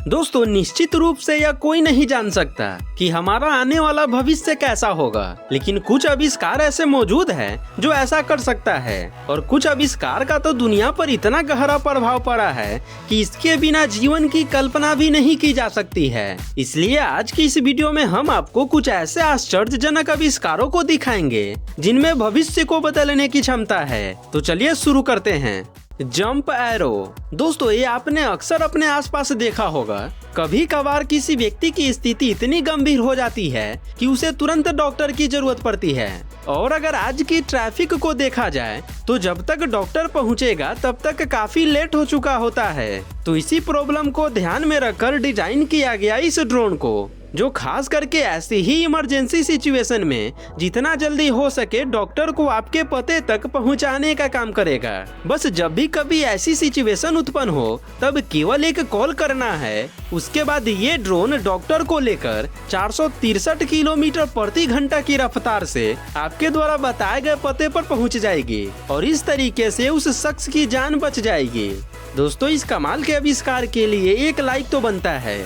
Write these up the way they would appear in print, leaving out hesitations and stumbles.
दोस्तों निश्चित रूप से यह कोई नहीं जान सकता कि हमारा आने वाला भविष्य कैसा होगा, लेकिन कुछ आविष्कार ऐसे मौजूद हैं जो ऐसा कर सकता है। और कुछ आविष्कार का तो दुनिया पर इतना गहरा प्रभाव पड़ा है कि इसके बिना जीवन की कल्पना भी नहीं की जा सकती है। इसलिए आज की इस वीडियो में हम आपको कुछ ऐसे आश्चर्यजनक आविष्कारों को दिखाएंगे जिनमें भविष्य को बदलने की क्षमता है। तो चलिए शुरू करते हैं। Jump arrow. दोस्तों ये आपने अक्सर अपने आसपास देखा होगा। कभी कभार किसी व्यक्ति की स्थिति इतनी गंभीर हो जाती है कि उसे तुरंत डॉक्टर की जरूरत पड़ती है। और अगर आज की ट्रैफिक को देखा जाए तो जब तक डॉक्टर पहुंचेगा तब तक काफी लेट हो चुका होता है। तो इसी प्रॉब्लम को ध्यान में रखकर डिजाइन किया गया इस ड्रोन को, जो खास करके ऐसी ही इमरजेंसी सिचुएशन में जितना जल्दी हो सके डॉक्टर को आपके पते तक पहुंचाने का काम करेगा। बस जब भी कभी ऐसी सिचुएशन उत्पन्न हो तब केवल एक कॉल करना है। उसके बाद ये ड्रोन डॉक्टर को लेकर 463 किलोमीटर प्रति घंटा की रफ्तार से आपके द्वारा बताए गए पते पर पहुंच जाएगी और इस तरीके से उस शख्स की जान बच जाएगी। दोस्तों इस कमाल के आविष्कार के लिए एक लाइक तो बनता है।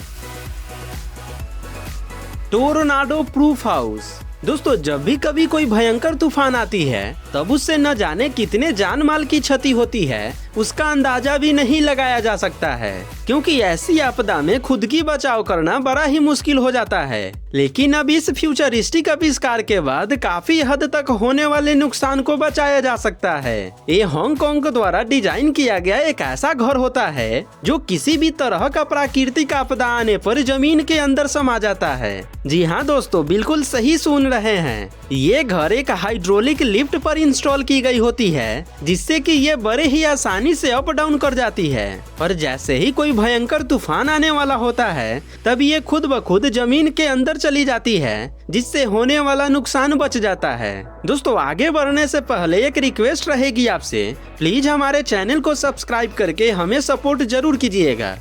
Tornado proof house. दोस्तों जब भी कभी कोई भयंकर तूफान आती है तब उससे न जाने कितने जान माल की क्षति होती है उसका अंदाजा भी नहीं लगाया जा सकता है, क्योंकि ऐसी आपदा में खुद की बचाव करना बड़ा ही मुश्किल हो जाता है। लेकिन अब इस फ्यूचरिस्टिक आविष्कार के बाद काफी हद तक होने वाले नुकसान को बचाया जा सकता है। ये हांगकांग द्वारा डिजाइन किया गया एक ऐसा घर होता है जो किसी भी तरह का प्राकृतिक आपदा आने पर जमीन के अंदर समा जाता है। जी हाँ दोस्तों, बिल्कुल सही सुन रहे हैं। ये घर एक हाइड्रोलिक लिफ्ट पर इंस्टॉल की गई होती है जिससे कि ये बड़े ही आसानी से अप डाउन कर जाती है। और जैसे ही कोई भयंकर तूफान आने वाला होता है तब ये खुद ब खुद जमीन के अंदर चली जाती है, जिससे होने वाला नुकसान बच जाता है। दोस्तों आगे बढ़ने से पहले एक रिक्वेस्ट रहेगी आपसे, प्लीज हमारे चैनल को सब्सक्राइब करके हमें सपोर्ट जरूर कीजिएगा।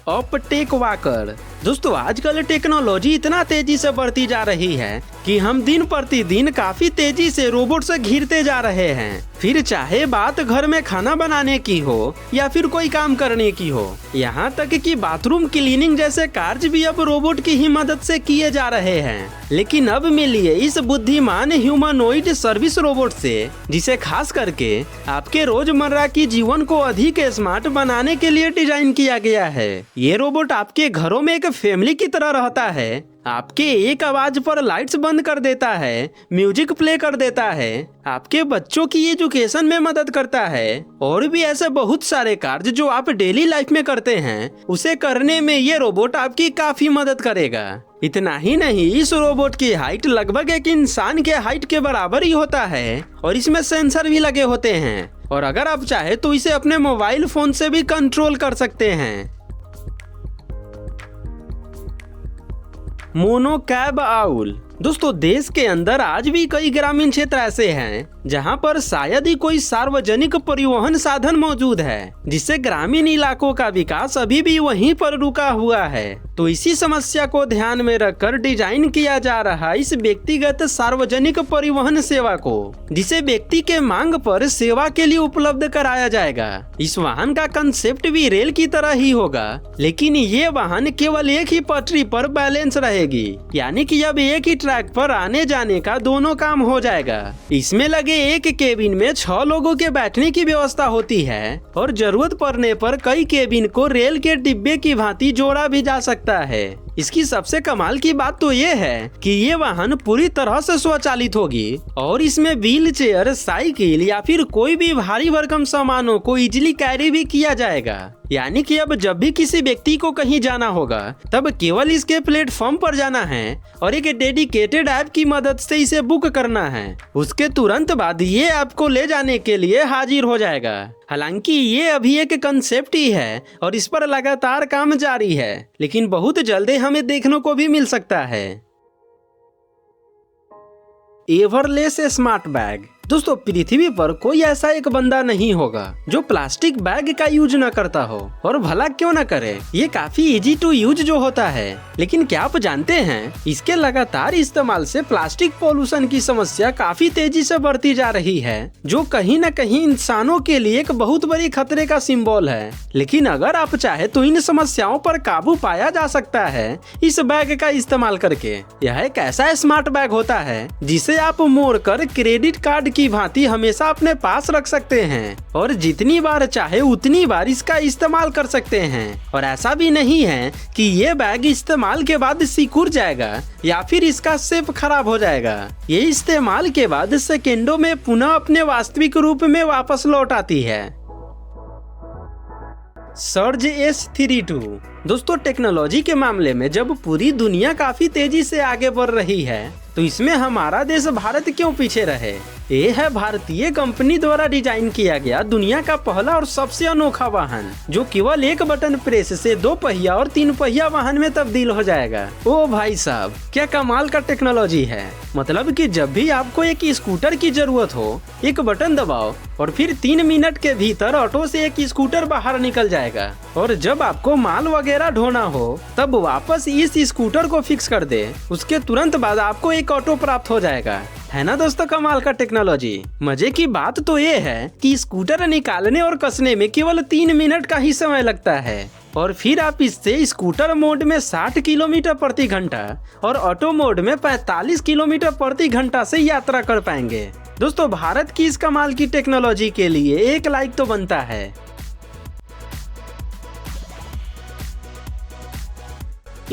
Uptake walker. दोस्तों आजकल टेक्नोलॉजी इतना तेजी से बढ़ती जा रही है कि हम दिन प्रतिदिन काफी तेजी से रोबोट से घिरते जा रहे हैं। फिर चाहे बात घर में खाना बनाने की हो या फिर कोई काम करने की हो, यहाँ तक कि बाथरूम क्लीनिंग जैसे कार्य भी अब रोबोट की ही मदद से किए जा रहे हैं। लेकिन अब मिलिए इस बुद्धिमान ह्यूमनोइड सर्विस रोबोट से, जिसे खास करके आपके रोजमर्रा की जीवन को अधिक स्मार्ट बनाने के लिए डिजाइन किया गया है। ये रोबोट आपके घरों में एक फैमिली की तरह रहता है। आपके एक आवाज पर लाइट्स बंद कर देता है, म्यूजिक प्ले कर देता है, आपके बच्चों की एजुकेशन में मदद करता है और भी ऐसे बहुत सारे कार्य जो आप डेली लाइफ में करते हैं उसे करने में ये रोबोट आपकी काफी मदद करेगा। इतना ही नहीं, इस रोबोट की हाइट लगभग एक इंसान के हाइट के बराबर ही होता है और इसमें सेंसर भी लगे होते हैं और अगर आप चाहे तो इसे अपने मोबाइल फोन से भी कंट्रोल कर सकते हैं। Mono cab owl. दोस्तों देश के अंदर आज भी कई ग्रामीण क्षेत्र ऐसे हैं जहां पर शायद ही कोई सार्वजनिक परिवहन साधन मौजूद है, जिससे ग्रामीण इलाकों का विकास अभी भी वहीं पर रुका हुआ है। तो इसी समस्या को ध्यान में रखकर डिजाइन किया जा रहा इस व्यक्तिगत सार्वजनिक परिवहन सेवा को, जिसे व्यक्ति के मांग पर सेवा के लिए उपलब्ध कराया जाएगा। इस वाहन का कंसेप्ट भी रेल की तरह ही होगा, लेकिन ये वाहन केवल एक ही पटरी पर बैलेंस रहेगी, यानी कि अब एक ही ट्रैक पर आने जाने का दोनों काम हो जाएगा। इसमें लगे एक केबिन में 6 लोगों के बैठने की व्यवस्था होती है और जरूरत पड़ने पर कई केबिन को रेल के डिब्बे की भांति जोड़ा भी जा सकता है। इसकी सबसे कमाल की बात तो ये है कि ये वाहन पूरी तरह से स्वचालित होगी और इसमें व्हील चेयर, साइकिल या फिर कोई भी भारी भरकम सामानों को इजीली कैरी भी किया जाएगा। यानी कि अब जब भी किसी व्यक्ति को कहीं जाना होगा तब केवल इसके प्लेटफॉर्म पर जाना है और एक डेडिकेटेड ऐप की मदद से इसे बुक करना है। उसके तुरंत बाद ये आपको ले जाने के लिए हाजिर हो जाएगा। हालांकि ये अभी एक कंसेप्ट ही है और इस पर लगातार काम जारी है, लेकिन बहुत जल्दी हमें देखने को भी मिल सकता है। एवरलेस स्मार्ट बैग। दोस्तों पृथ्वी पर कोई ऐसा एक बंदा नहीं होगा जो प्लास्टिक बैग का यूज न करता हो, और भला क्यों न करे, ये काफी इजी टू यूज जो होता है। लेकिन क्या आप जानते हैं इसके लगातार इस्तेमाल से प्लास्टिक पोल्यूशन की समस्या काफी तेजी से बढ़ती जा रही है, जो कहीं न कहीं इंसानों के लिए एक बहुत बड़ी खतरे का सिंबल है। लेकिन अगर आप चाहे तो इन समस्याओं पर काबू पाया जा सकता है इस बैग का इस्तेमाल करके। यह एक ऐसा स्मार्ट बैग होता है जिसे आप मोड़कर क्रेडिट कार्ड की भांति हमेशा अपने पास रख सकते हैं, और जितनी बार चाहे उतनी बार इसका इस्तेमाल कर सकते हैं। और ऐसा भी नहीं है कि ये बैग इस्तेमाल के बाद सिकुड़ जाएगा या फिर इसका शेप खराब हो जाएगा। ये इस्तेमाल के बाद सेकेंडों में पुनः अपने वास्तविक रूप में वापस लौट आती है। Surge S32। दोस्तों टेक्नोलॉजी के मामले में जब पूरी दुनिया काफी तेजी से आगे बढ़ रही है तो इसमें हमारा देश भारत क्यों पीछे रहे। ये है भारतीय कंपनी द्वारा डिजाइन किया गया दुनिया का पहला और सबसे अनोखा वाहन, जो केवल एक बटन प्रेस से 2 पहिया और 3 पहिया वाहन में तब्दील हो जाएगा। ओ भाई साहब, क्या कमाल का टेक्नोलॉजी है। मतलब कि जब भी आपको एक स्कूटर की जरूरत हो, एक बटन दबाओ और फिर 3 मिनट के भीतर ऑटो से एक स्कूटर बाहर निकल जाएगा। और जब आपको माल वगैरह ढोना हो तब वापस इस स्कूटर को फिक्स कर दे, उसके तुरंत बाद आपको एक ऑटो प्राप्त हो जाएगा। है ना दोस्तों कमाल का टेक्नोलॉजी। मजे की बात तो ये है कि स्कूटर निकालने और कसने में केवल 3 मिनट का ही समय लगता है, और फिर आप इससे स्कूटर मोड में 60 किलोमीटर प्रति घंटा और ऑटो मोड में 45 किलोमीटर प्रति घंटा से यात्रा कर पाएंगे। दोस्तों भारत की इस कमाल की टेक्नोलॉजी के लिए एक लाइक तो बनता है।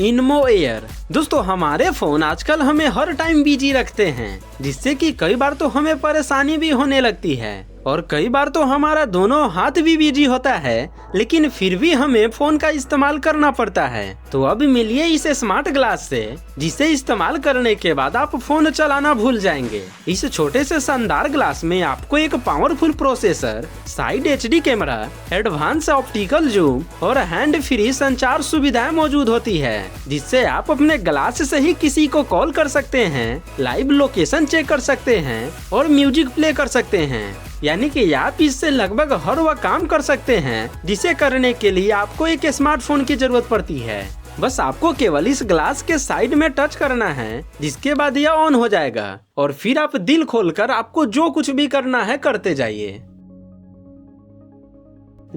इनमो एयर। दोस्तों हमारे फोन आजकल हमें हर टाइम बिजी रखते हैं, जिससे कि कई बार तो हमें परेशानी भी होने लगती है, और कई बार तो हमारा दोनों हाथ भी बिजी होता है, लेकिन फिर भी हमें फोन का इस्तेमाल करना पड़ता है। तो अब मिलिए इस स्मार्ट ग्लास से, जिसे इस्तेमाल करने के बाद आप फोन चलाना भूल जाएंगे। इस छोटे से शानदार ग्लास में आपको एक powerful processor, side HD camera, advance optical zoom और हैंड फ्री संचार सुविधाएं मौजूद होती है, जिससे आप अपने ग्लास से ही किसी को कॉल कर सकते हैं, लाइव लोकेशन चेक कर सकते हैं और म्यूजिक प्ले कर सकते हैं। यानी कि आप इससे लगभग हर वह काम कर सकते हैं जिसे करने के लिए आपको एक स्मार्टफोन की जरूरत पड़ती है। बस आपको केवल इस ग्लास के साइड में टच करना है, जिसके बाद यह ऑन हो जाएगा, और फिर आप दिल खोलकर आपको जो कुछ भी करना है करते जाइए।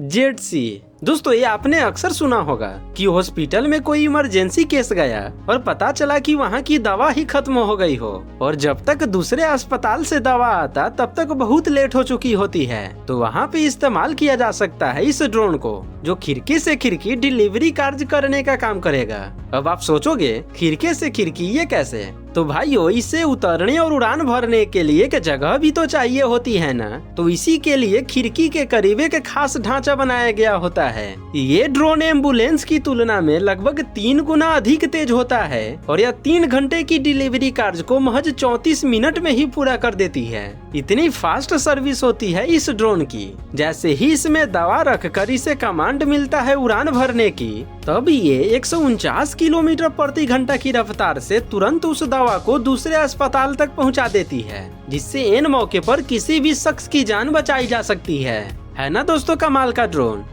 JetC। दोस्तों ये आपने अक्सर सुना होगा कि हॉस्पिटल में कोई इमरजेंसी केस गया और पता चला कि वहाँ की दवा ही खत्म हो गई हो, और जब तक दूसरे अस्पताल से दवा आता तब तक बहुत लेट हो चुकी होती है। तो वहाँ पे इस्तेमाल किया जा सकता है इस ड्रोन को, जो खिड़की से खिड़की डिलीवरी कार्य करने का काम करेगा। अब आप सोचोगे खिड़की से खिड़की ये कैसे? तो भाइयों इससे उतरने और उड़ान भरने के लिए एक जगह भी तो चाहिए होती है ना, तो इसी के लिए खिड़की के करीब एक खास ढांचा बनाया गया होता है। ये ड्रोन एम्बुलेंस की तुलना में लगभग 3 गुना अधिक तेज होता है, और यह 3 घंटे की डिलीवरी कार्य को महज 34 मिनट में ही पूरा कर देती है। इतनी फास्ट सर्विस होती है इस ड्रोन की। जैसे ही इसमें दवा रखकर इसे कमांड मिलता है उड़ान भरने की, तब ये 149 किलोमीटर प्रति घंटा की रफ्तार से तुरंत उस दवा को दूसरे अस्पताल तक पहुंचा देती है, जिससे एन मौके पर किसी भी शख्स की जान बचाई जा सकती है ना दोस्तों कमाल का ड्रोन।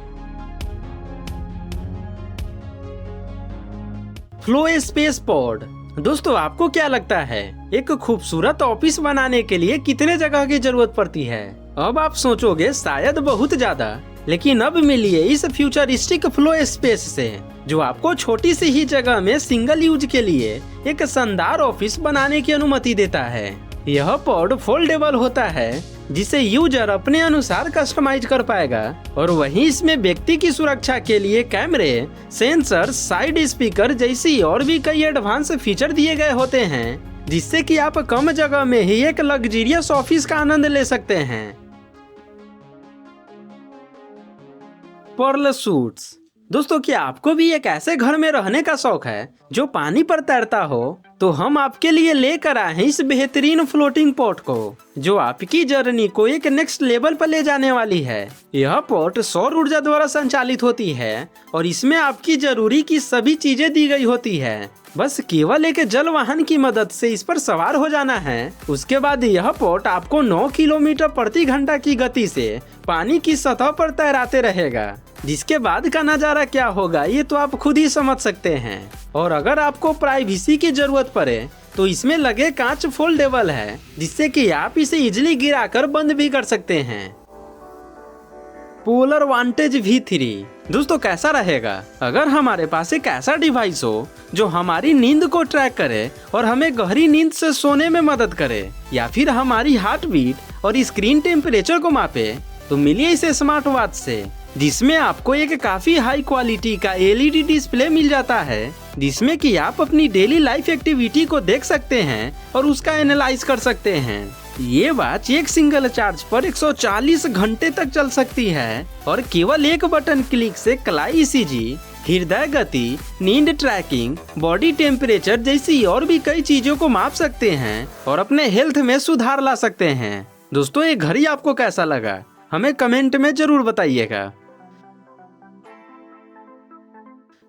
Flow space pod. दोस्तों आपको क्या लगता है एक खूबसूरत ऑफिस बनाने के लिए कितने जगह की जरूरत पड़ती है? अब आप सोचोगे शायद बहुत ज्यादा, लेकिन अब मिलिए इस फ्यूचरिस्टिक फ्लो स्पेस से, जो आपको छोटी सी ही जगह में सिंगल यूज के लिए एक शानदार ऑफिस बनाने की अनुमति देता है। यह पॉड फोल्डेबल होता है, जिसे यूजर अपने अनुसार कस्टमाइज कर पाएगा, और वहीं इसमें व्यक्ति की सुरक्षा के लिए कैमरे, सेंसर, साइड स्पीकर जैसी और भी कई एडवांस फीचर दिए गए होते हैं, जिससे कि आप कम जगह में ही एक लग्जरियस ऑफिस का आनंद ले सकते हैं। Pearl suits. दोस्तों क्या आपको भी एक ऐसे घर में रहने का शौक है जो पानी पर तैरता हो? तो हम आपके लिए लेकर आए हैं इस बेहतरीन फ्लोटिंग पॉट को, जो आपकी जर्नी को एक नेक्स्ट लेवल पर ले जाने वाली है। यह पॉट सौर ऊर्जा द्वारा संचालित होती है और इसमें आपकी जरूरी की सभी चीजें दी गई होती है। बस केवल एक जल वाहन की मदद से इस पर सवार हो जाना है। उसके बाद यह पॉट आपको 9 किलोमीटर प्रति घंटा की गति से पानी की सतह पर तैराते रहेगा, जिसके बाद का नजारा क्या होगा ये तो आप खुद ही समझ सकते हैं। और अगर आपको प्राइवेसी की जरूरत पड़े तो इसमें लगे कांच फोल्डेबल है, जिससे कि आप इसे इजिली गिराकर बंद भी कर सकते हैं। पोलर वांटेज V3 दोस्तों कैसा रहेगा अगर हमारे पास एक ऐसा डिवाइस हो जो हमारी नींद को ट्रैक करे और हमें गहरी नींद से सोने में मदद करे, या फिर हमारी हार्ट बीट और स्क्रीन टेम्परेचर को मापे। तो मिलिए इसे स्मार्ट वॉच से, जिसमें आपको एक काफी हाई क्वालिटी का LED डिस्प्ले मिल जाता है, जिसमें कि आप अपनी डेली लाइफ एक्टिविटी को देख सकते हैं और उसका एनालाइज कर सकते हैं। ये वॉच एक सिंगल चार्ज पर 140 घंटे तक चल सकती है और केवल एक बटन क्लिक से कलाई ECG, हृदय गति, नींद ट्रैकिंग, बॉडी टेम्परेचर जैसी और भी कई चीजों को माप सकते हैं और अपने हेल्थ में सुधार ला सकते हैं। दोस्तों ये घड़ी आपको कैसा लगा हमें कमेंट में जरूर बताइएगा।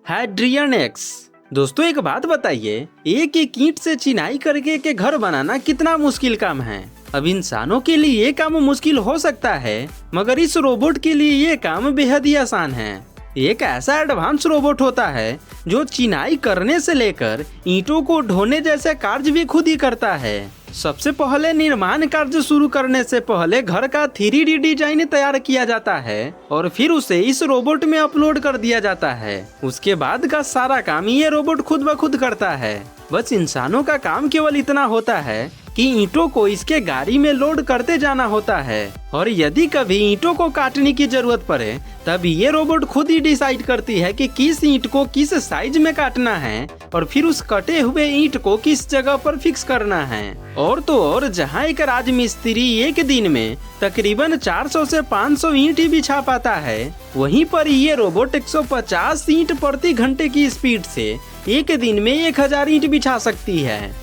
हाइड्रियन X दोस्तों एक बात बताइए, एक एक ईंट से चिनाई करके के घर बनाना कितना मुश्किल काम है। अब इंसानों के लिए ये काम मुश्किल हो सकता है, मगर इस रोबोट के लिए ये काम बेहद ही आसान है। एक ऐसा एडवांस रोबोट होता है जो चिनाई करने से लेकर ईंटों को ढोने जैसे कार्य भी खुद ही करता है। सबसे पहले निर्माण कार्य शुरू करने से पहले घर का 3D डिजाइन तैयार किया जाता है और फिर उसे इस रोबोट में अपलोड कर दिया जाता है। उसके बाद का सारा काम ये रोबोट खुद ब खुद करता है। बस इंसानों का काम केवल इतना होता है कि ईंटों को इसके गाड़ी में लोड करते जाना होता है, और यदि कभी ईंटों को काटने की जरूरत पड़े तब ये रोबोट खुद ही डिसाइड करती है कि किस ईंट को किस साइज में काटना है और फिर उस कटे हुए ईंट को किस जगह पर फिक्स करना है। और तो और जहाँ एक राजमिस्त्री एक दिन में तकरीबन 400 से 500 ईंट ही बिछा पाता है, वहीं पर ये रोबोट 150 ईंट प्रति घंटे की स्पीड से एक दिन में 1000 ईंट बिछा सकती है।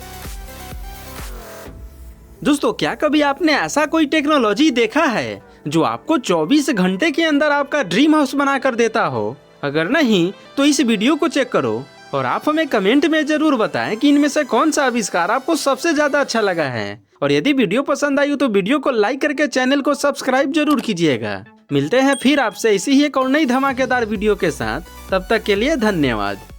दोस्तों क्या कभी आपने ऐसा कोई टेक्नोलॉजी देखा है जो आपको 24 घंटे के अंदर आपका ड्रीम हाउस बना कर देता हो? अगर नहीं तो इस वीडियो को चेक करो और आप हमें कमेंट में जरूर बताएं कि इनमें से कौन सा आविष्कार आपको सबसे ज्यादा अच्छा लगा है। और यदि वीडियो पसंद आई हो तो वीडियो को लाइक करके चैनल को सब्सक्राइब जरूर कीजिएगा। मिलते हैं फिर आपसे इसी ही एक और नई धमाकेदार वीडियो के साथ, तब तक के लिए धन्यवाद।